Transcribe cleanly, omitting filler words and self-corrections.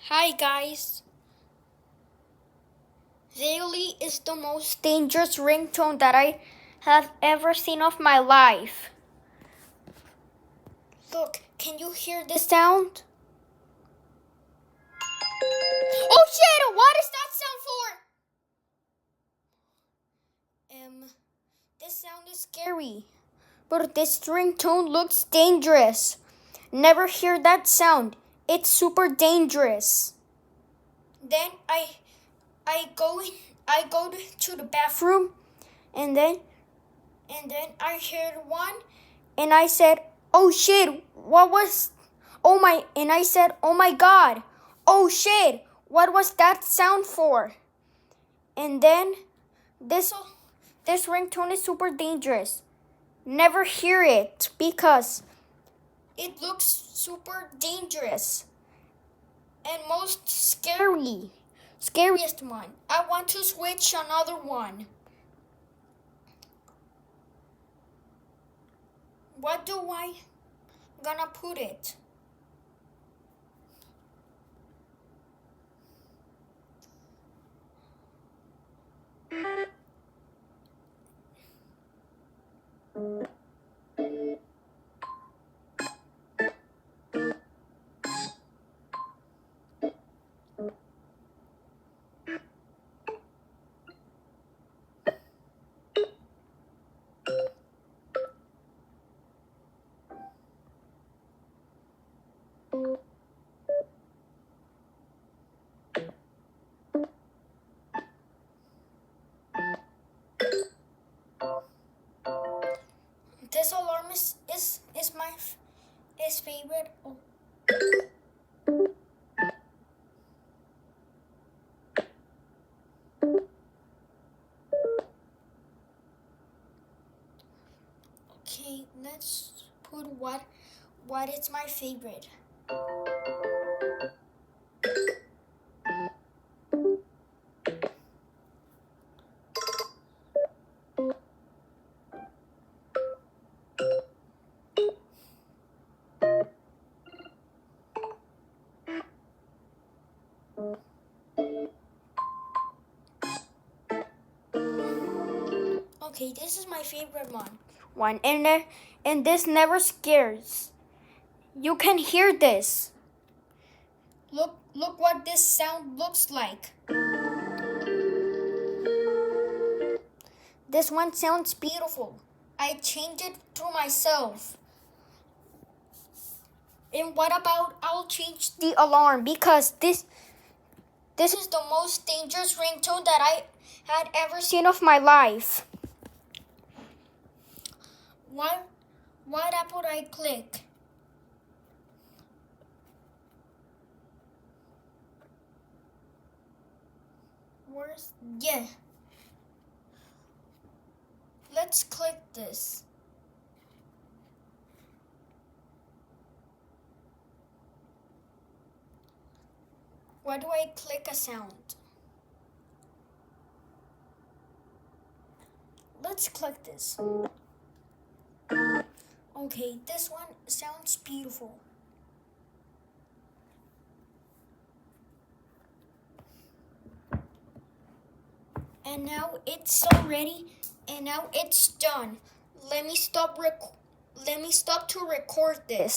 Hi guys. Daily is the most dangerous ringtone that I have ever seen of my life. Look, can you hear this sound? Oh shit, what is that sound for? This sound is scary. But this ringtone looks dangerous. Never hear that sound. It's super dangerous. Then I go to the bathroom and then I heard one and I said, "Oh shit, what was and I said, "Oh my god. Oh shit, what was that sound for?" And then this ringtone is super dangerous. Never hear it because it looks super dangerous and most scariest one. I want to switch another one. What do I gonna put it? This alarm is my favorite. Oh. Okay, let's put what is my favorite. Okay, this is my favorite one, and this never scares. You can hear this. Look what this sound looks like. This one sounds beautiful. I changed it to myself. And what about I'll change the alarm because this is the most dangerous ringtone that I had ever seen of my life. What app would I click? Yeah. Let's click this. Where do I click a sound? Let's click this. Okay, this one sounds beautiful. And now it's already, and now it's done. Let me stop to record this.